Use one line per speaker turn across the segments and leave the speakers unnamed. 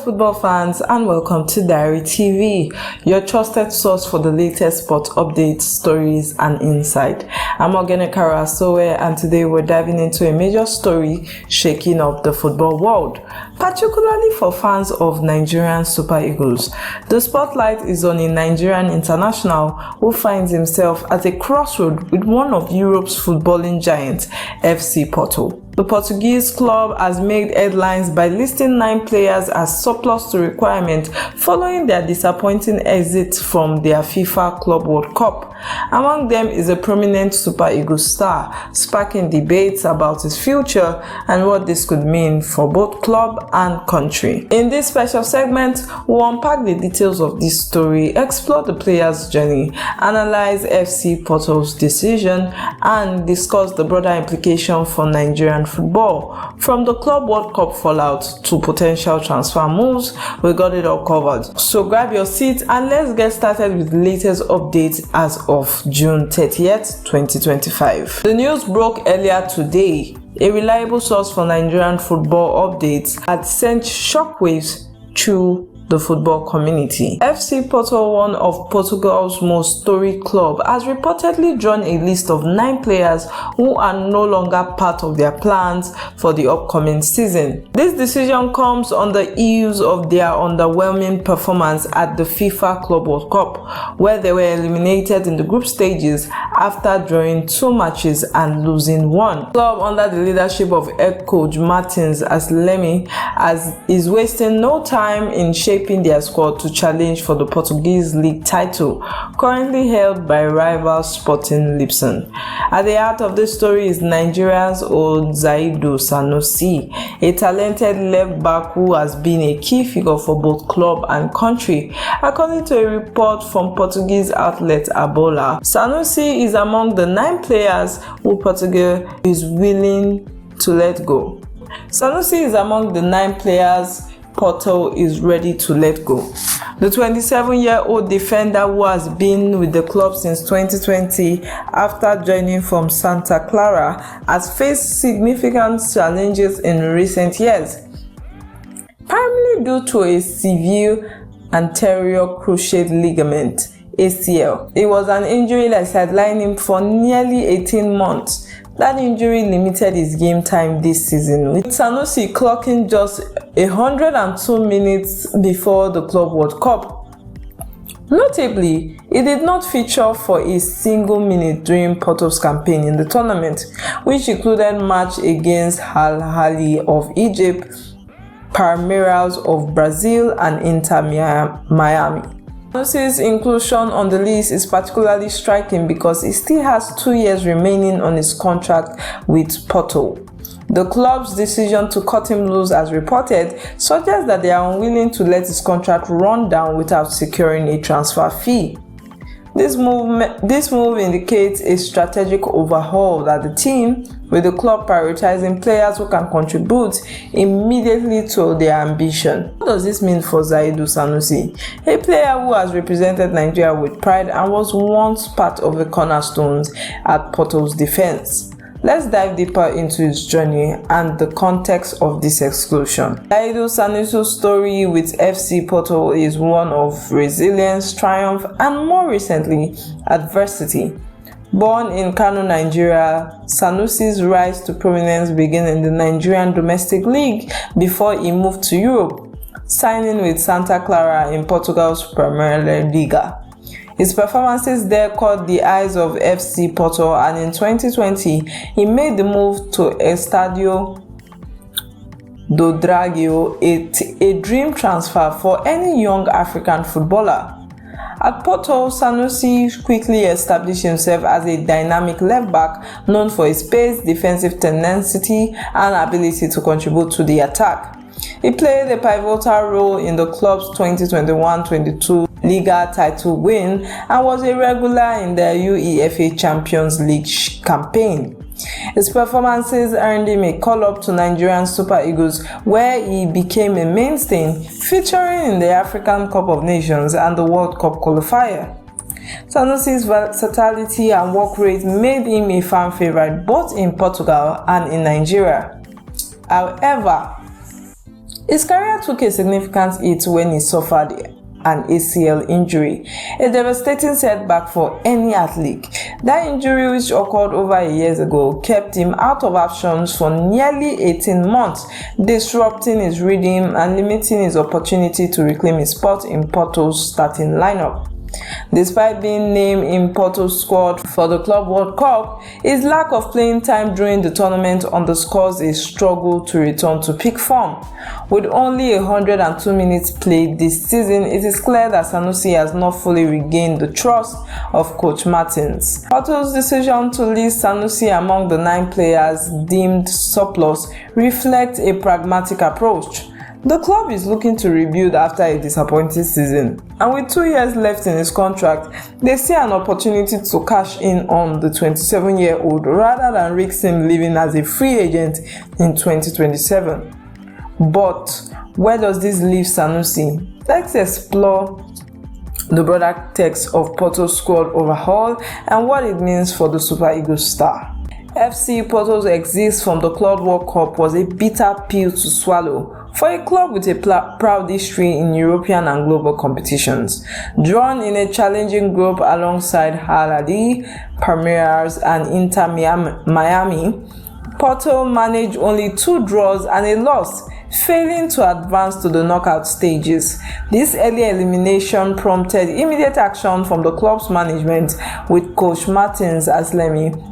football fans, and welcome to Diary TV, your trusted source for the latest sport updates, stories and insight. I'm Kara Sowe, and today we're diving into a major story shaking up the football world, particularly for fans of Nigerian Super Eagles. The spotlight is on a Nigerian international who finds himself at a crossroad with one of Europe's footballing giants, FC Porto. The Portuguese club has made headlines by listing 9 players as surplus to requirement following their disappointing exit from their FIFA Club World Cup. Among them is a prominent Super Eagles star, sparking debates about his future and what this could mean for both club and country. In this special segment, we'll unpack the details of this story, explore the player's journey, analyze FC Porto's decision, and discuss the broader implication for Nigerian football. From the Club World Cup fallout to potential transfer moves, we got it all covered. So grab your seat and let's get started with the latest updates as of June 30th, 2025. The news broke earlier today. A reliable source for Nigerian football updates had sent shockwaves through the football community. FC Porto, one of Portugal's most storied clubs, has reportedly drawn a list of 9 players who are no longer part of their plans for the upcoming season. This decision comes on the heels of their underwhelming performance at the FIFA Club World Cup, where they were eliminated in the group stages after drawing 2 matches and losing 1. The club, under the leadership of head coach Martins Aslemi, is wasting no time in shaping their squad to challenge for the Portuguese league title, currently held by rival Sporting Lisbon. At the heart of this story is Nigeria's old Zaidu Sanusi, a talented left back who has been a key figure for both club and country. According to a report from Portuguese outlet Abola, Sanusi is among the 9 players who Portugal is willing to let go. Sanusi is among the 9 players Porto is ready to let go. The 27-year-old defender, who has been with the club since 2020 after joining from Santa Clara, has faced significant challenges in recent years, primarily due to a severe anterior cruciate ligament (ACL). It was an injury that sidelined him for nearly 18 months. That injury limited his game time this season, with Sanusi clocking just 102 minutes before the Club World Cup. Notably, he did not feature for a single minute during Porto's campaign in the tournament, which included matches against Ahly of Egypt, Palmeiras of Brazil, and Inter Miami. Sanusi's inclusion on the list is particularly striking because he still has 2 years remaining on his contract with Porto. The club's decision to cut him loose, as reported, suggests that they are unwilling to let his contract run down without securing a transfer fee. This move indicates a strategic overhaul that the team, with the club prioritizing players who can contribute immediately to their ambition. What does this mean for Zaidu Sanusi, a player who has represented Nigeria with pride and was once part of the cornerstones at Porto's defense? Let's dive deeper into his journey and the context of this exclusion. Zaidu Sanusi's story with FC Porto is one of resilience, triumph, and more recently, adversity. Born in Kano, Nigeria, Sanusi's rise to prominence began in the Nigerian domestic league before he moved to Europe, signing with Santa Clara in Portugal's Premier Liga. His performances there caught the eyes of FC Porto, and in 2020, he made the move to Estádio do Dragão, a dream transfer for any young African footballer. At Porto, Sanusi quickly established himself as a dynamic left-back known for his pace, defensive tenacity, and ability to contribute to the attack. He played a pivotal role in the club's 2021-22 Liga title win and was a regular in the UEFA Champions League campaign. His performances earned him a call-up to Nigerian Super Eagles, where he became a mainstay, featuring in the African Cup of Nations and the World Cup qualifier. Sanusi's versatility and work rate made him a fan favorite both in Portugal and in Nigeria. However, His career took a significant hit when he suffered an ACL injury, a devastating setback for any athlete. That injury, which occurred over a year ago, kept him out of action for nearly 18 months, disrupting his rhythm and limiting his opportunity to reclaim his spot in Porto's starting lineup. Despite being named in Porto's squad for the Club World Cup, his lack of playing time during the tournament underscores a struggle to return to peak form. With only 102 minutes played this season, it is clear that Sanusi has not fully regained the trust of Coach Martins. Porto's decision to list Sanusi among the 9 players deemed surplus reflects a pragmatic approach. The club is looking to rebuild after a disappointing season, and with 2 years left in his contract, they see an opportunity to cash in on the 27-year-old rather than risk him leaving as a free agent in 2027. But where does this leave Sanusi? Let's explore the broader text of Porto's squad overhaul and what it means for the Super Eagles star. FC Porto's exit from the Club World Cup was a bitter pill to swallow for a club with a proud history in European and global competitions. Drawn in a challenging group alongside Ahly, Palmeiras and Inter Miami, Porto managed only 2 draws and a loss, failing to advance to the knockout stages. This early elimination prompted immediate action from the club's management, with Coach Martins Aslemi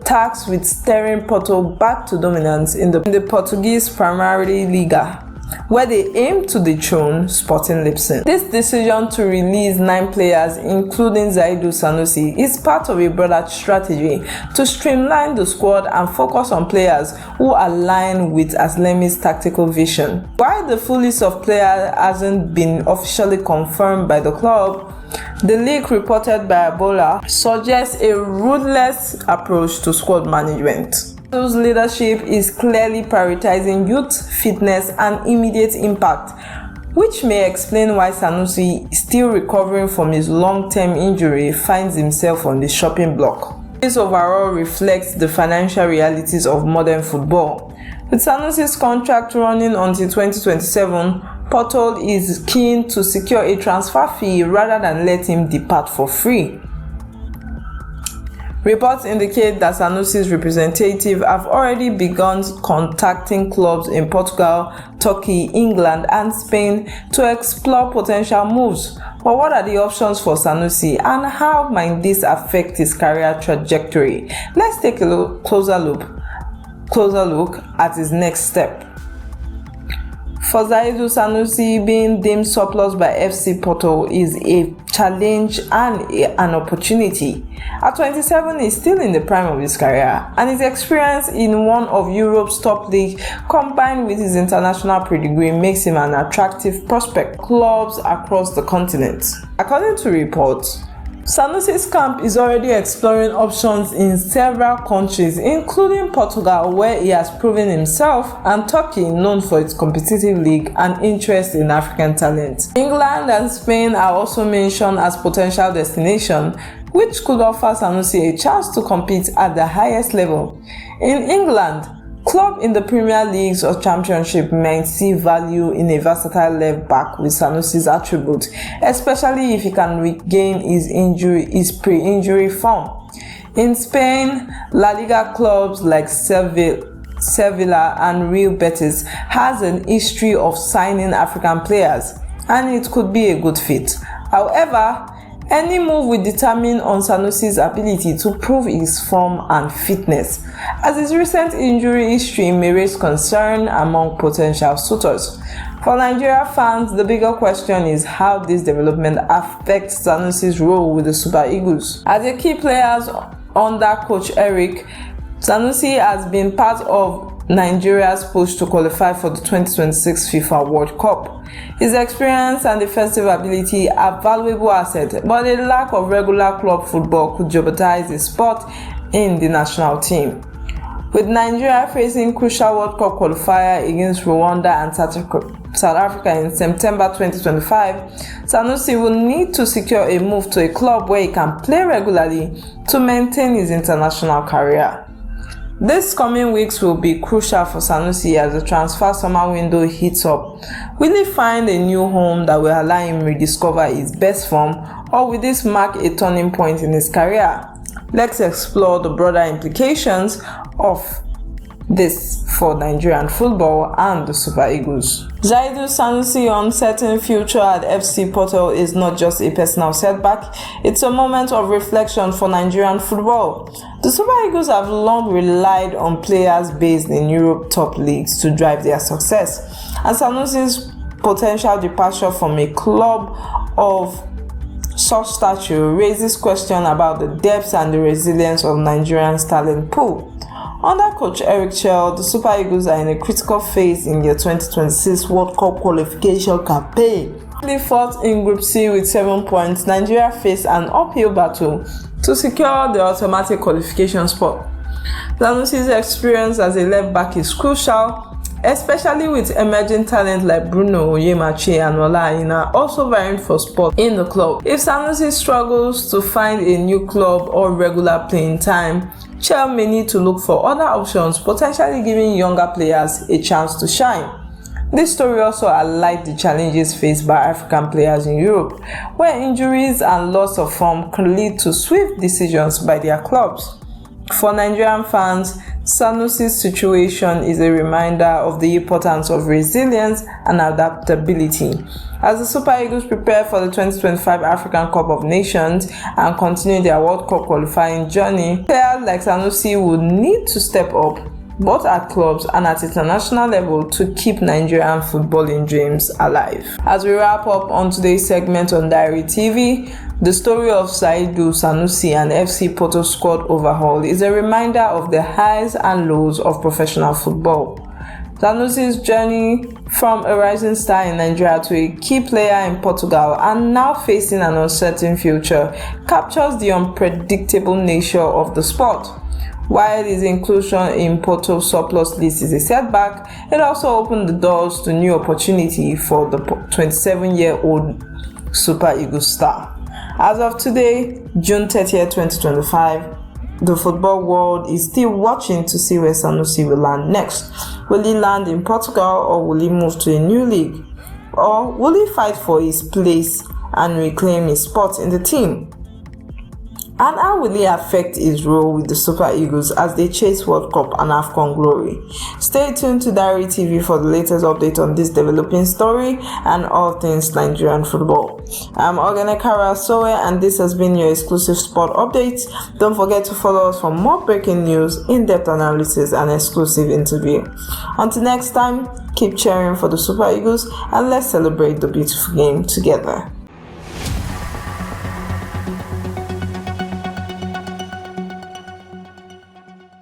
tasked with steering Porto back to dominance in the Portuguese Premier Liga, where they aim to dethrone Sporting Lisbon. This decision to release 9 players, including Zaidu Sanusi, is part of a broader strategy to streamline the squad and focus on players who align with Aslemi's tactical vision. While the full list of players hasn't been officially confirmed by the club, the leak reported by Ebola suggests a ruthless approach to squad management. Porto's leadership is clearly prioritizing youth, fitness, and immediate impact, which may explain why Sanusi, still recovering from his long-term injury, finds himself on the chopping block. This overall reflects the financial realities of modern football. With Sanusi's contract running until 2027, Porto is keen to secure a transfer fee rather than let him depart for free. Reports indicate that Sanusi's representatives have already begun contacting clubs in Portugal, Turkey, England, and Spain to explore potential moves. But what are the options for Sanusi, and how might this affect his career trajectory? Let's take a closer look at his next step. For Zaidu Sanusi, being deemed surplus by FC Porto is a challenge and an opportunity. At 27, he's still in the prime of his career, and his experience in one of Europe's top leagues combined with his international pedigree makes him an attractive prospect for clubs across the continent. According to reports, Sanusi's camp is already exploring options in several countries, including Portugal, where he has proven himself, and Turkey, known for its competitive league and interest in African talent. England and Spain are also mentioned as potential destinations, which could offer Sanusi a chance to compete at the highest level. In England, clubs in the Premier Leagues or Championship might see value in a versatile left back with Sanusi's attributes, especially if he can regain his pre-injury form. In Spain, La Liga clubs like Sevilla and Real Betis has an history of signing African players, and it could be a good fit. However, any move will determine on Sanusi's ability to prove his form and fitness, as his recent injury history may raise concern among potential suitors. For Nigeria fans, the bigger question is how this development affects Sanusi's role with the Super Eagles. As a key player under Coach Eric, Sanusi has been part of Nigeria's push to qualify for the 2026 FIFA World Cup. His experience and defensive ability are valuable assets, but a lack of regular club football could jeopardize his spot in the national team. With Nigeria facing crucial World Cup qualifier against Rwanda and South Africa in September 2025, Sanusi will need to secure a move to a club where he can play regularly to maintain his international career. This coming weeks will be crucial for Sanusi as the transfer summer window heats up. Will he find a new home that will allow him rediscover his best form, or will this mark a turning point in his career? Let's explore the broader implications of this for Nigerian football and the Super Eagles. Zaidu Sanusi's uncertain future at FC Porto is not just a personal setback, it's a moment of reflection for Nigerian football. The Super Eagles have long relied on players based in Europe's top leagues to drive their success, and Sanusi's potential departure from a club of such stature raises questions about the depth and the resilience of Nigeria's talent pool. Under coach Eric Chell, the Super Eagles are in a critical phase in their 2026 World Cup qualification campaign. They fought in Group C with 7 points. Nigeria faced an uphill battle to secure the automatic qualification spot. Sanusi's experience as a left back is crucial, especially with emerging talent like Bruno Oyemachi and Ola Aina also vying for spot in the club. If Sanusi struggles to find a new club or regular playing time, Chell may need to look for other options, potentially giving younger players a chance to shine. This story also highlights the challenges faced by African players in Europe, where injuries and loss of form can lead to swift decisions by their clubs. For Nigerian fans, Sanusi's situation is a reminder of the importance of resilience and adaptability. As the Super Eagles prepare for the 2025 African Cup of Nations and continue their World Cup qualifying journey, players like Sanusi would need to step up, both at clubs and at international level, to keep Nigerian footballing dreams alive. As we wrap up on today's segment on Diary TV, the story of Zaidu Sanusi and FC Porto squad overhaul is a reminder of the highs and lows of professional football. Sanusi's journey from a rising star in Nigeria to a key player in Portugal and now facing an uncertain future captures the unpredictable nature of the sport. While his inclusion in Porto's surplus list is a setback, it also opened the doors to new opportunity for the 27-year-old Super Eagles star. As of today, June 30th, 2025, the football world is still watching to see where Sanusi will land next. Will he land in Portugal, or will he move to a new league? Or will he fight for his place and reclaim his spot in the team? And how will it affect his role with the Super Eagles as they chase World Cup and AFCON glory? Stay tuned to Diary TV for the latest update on this developing story and all things Nigerian football. I'm Ogenekara Soe, and this has been your exclusive sport updates. Don't forget to follow us for more breaking news, in-depth analysis, and exclusive interview. Until next time, keep cheering for the Super Eagles and let's celebrate the beautiful game together.